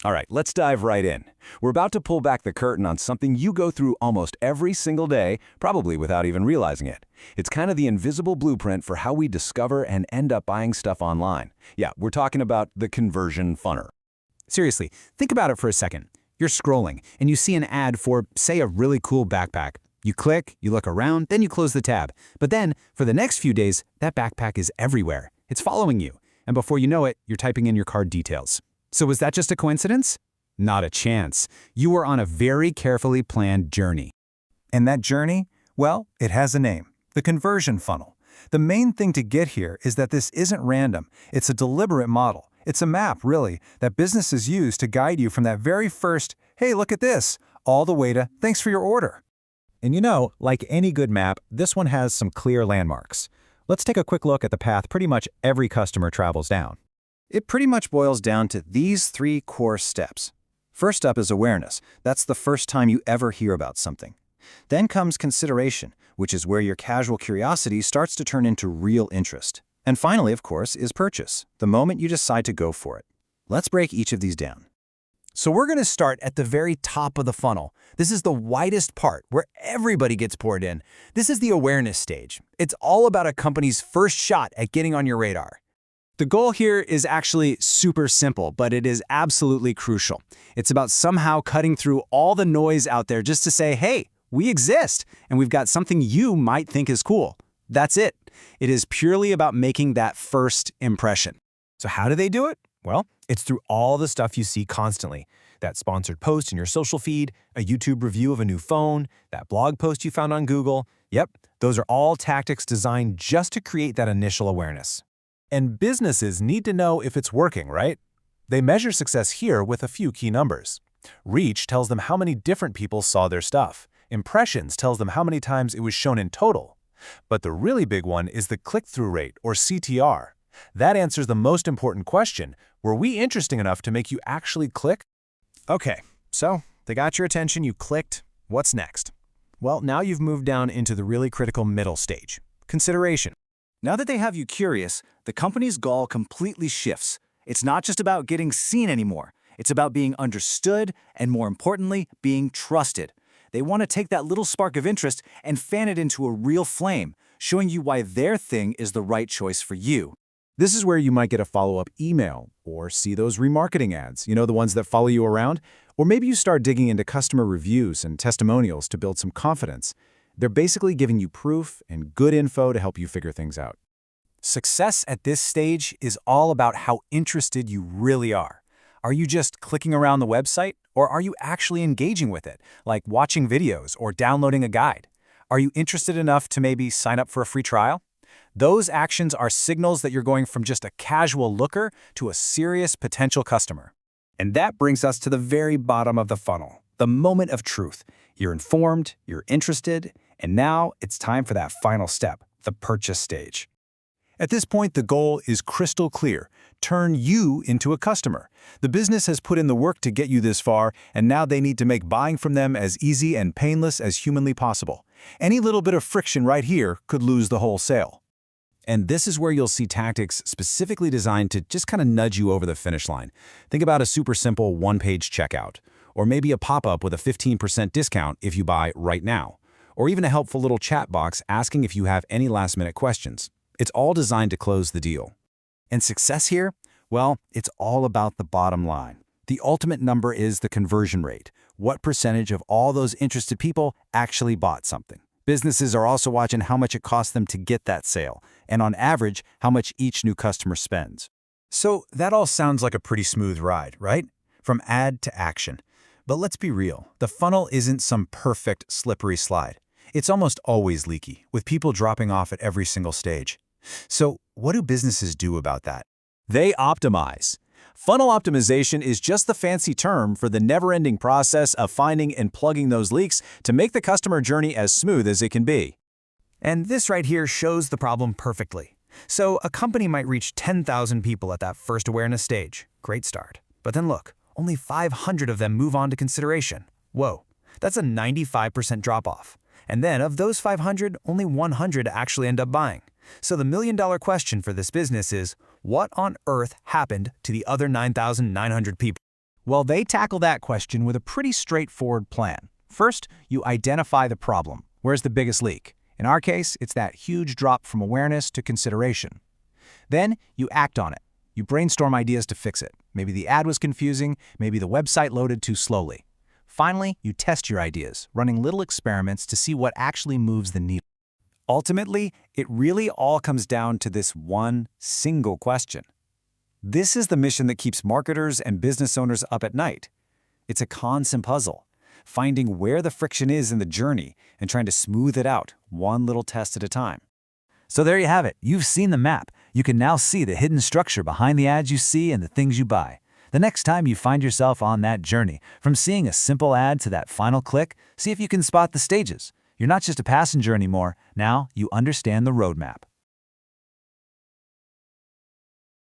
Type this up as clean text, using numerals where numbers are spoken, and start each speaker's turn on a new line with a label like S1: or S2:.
S1: All right, let's dive right in. We're about to pull back the curtain on something you go through almost every single day, probably without even realizing it. It's kind of the invisible blueprint for how we discover and end up buying stuff online. Yeah, we're talking about the conversion funnel.
S2: Seriously, think about it for a second. You're scrolling, and you see an ad for, say, a really cool backpack. You click, you look around, then you close the tab. But then, for the next few days, that backpack is everywhere. It's following you. And before you know it, you're typing in your card details. So was that just a coincidence? Not a chance. You were on a very carefully planned journey.
S3: And that journey? Well, it has a name, the conversion funnel. The main thing to get here is that this isn't random. It's a deliberate model. It's a map, really, that businesses use to guide you from that very first, hey, look at this, all the way to, thanks for your order.
S4: And you know, like any good map, this one has some clear landmarks. Let's take a quick look at the path pretty much every customer travels down.
S3: It pretty much boils down to these 3 core steps. First up is awareness. That's the first time you ever hear about something. Then comes consideration, which is where your casual curiosity starts to turn into real interest. And finally, of course, is purchase, the moment you decide to go for it. Let's break each of these down.
S2: So we're going to start at the very top of the funnel. This is the widest part where everybody gets poured in. This is the awareness stage. It's all about a company's first shot at getting on your radar. The goal here is actually super simple, but it is absolutely crucial. It's about somehow cutting through all the noise out there just to say, hey, we exist, and we've got something you might think is cool. That's it. It is purely about making that first impression.
S4: So how do they do it? Well, it's through all the stuff you see constantly. That sponsored post in your social feed, a YouTube review of a new phone, that blog post you found on Google. Yep, those are all tactics designed just to create that initial awareness. And businesses need to know if it's working, right? They measure success here with a few key numbers. Reach tells them how many different people saw their stuff. Impressions tells them how many times it was shown in total. But the really big one is the click-through rate, or CTR. That answers the most important question: were we interesting enough to make you actually click? Okay, so they got your attention, you clicked. What's next? Well, now you've moved down into the really critical middle stage, consideration.
S5: Now that they have you curious, the company's goal completely shifts. It's not just about getting seen anymore. It's about being understood and, more importantly, being trusted. They want to take that little spark of interest and fan it into a real flame, showing you why their thing is the right choice for you.
S4: This is where you might get a follow-up email or see those remarketing ads, you know, the ones that follow you around. Or maybe you start digging into customer reviews and testimonials to build some confidence. They're basically giving you proof and good info to help you figure things out.
S2: Success at this stage is all about how interested you really are. Are you just clicking around the website, or are you actually engaging with it, like watching videos or downloading a guide? Are you interested enough to maybe sign up for a free trial? Those actions are signals that you're going from just a casual looker to a serious potential customer.
S3: And that brings us to the very bottom of the funnel, the moment of truth. You're informed, you're interested, and now it's time for that final step, the purchase stage.
S4: At this point, the goal is crystal clear: turn you into a customer. The business has put in the work to get you this far, and now they need to make buying from them as easy and painless as humanly possible. Any little bit of friction right here could lose the whole sale. And this is where you'll see tactics specifically designed to just kind of nudge you over the finish line. Think about a super simple one-page checkout, or maybe a pop-up with a 15% discount if you buy right now, or even a helpful little chat box asking if you have any last-minute questions. It's all designed to close the deal. And success here? Well, it's all about the bottom line. The ultimate number is the conversion rate. What percentage of all those interested people actually bought something? Businesses are also watching how much it costs them to get that sale, and on average, how much each new customer spends. So that all sounds like a pretty smooth ride, right? From ad to action. But let's be real, the funnel isn't some perfect, slippery slide. It's almost always leaky, with people dropping off at every single stage. So what do businesses do about that?
S1: They optimize. Funnel optimization is just the fancy term for the never-ending process of finding and plugging those leaks to make the customer journey as smooth as it can be.
S2: And this right here shows the problem perfectly. So a company might reach 10,000 people at that first awareness stage. Great start. But then look, only 500 of them move on to consideration. Whoa, that's a 95% drop-off. And then of those 500, only 100 actually end up buying. So the million-dollar question for this business is, what on earth happened to the other 9,900 people? Well, they tackle that question with a pretty straightforward plan. First, you identify the problem. Where's the biggest leak? In our case, it's that huge drop from awareness to consideration. Then, you act on it. You brainstorm ideas to fix it. Maybe the ad was confusing, maybe the website loaded too slowly. Finally, you test your ideas, running little experiments to see what actually moves the needle.
S3: Ultimately, it really all comes down to this one single question. This is the mission that keeps marketers and business owners up at night. It's a constant puzzle, finding where the friction is in the journey and trying to smooth it out, one little test at a time.
S2: So there you have it. You've seen the map. You can now see the hidden structure behind the ads you see and the things you buy. The next time you find yourself on that journey, from seeing a simple ad to that final click, see if you can spot the stages. You're not just a passenger anymore. Now you understand the roadmap.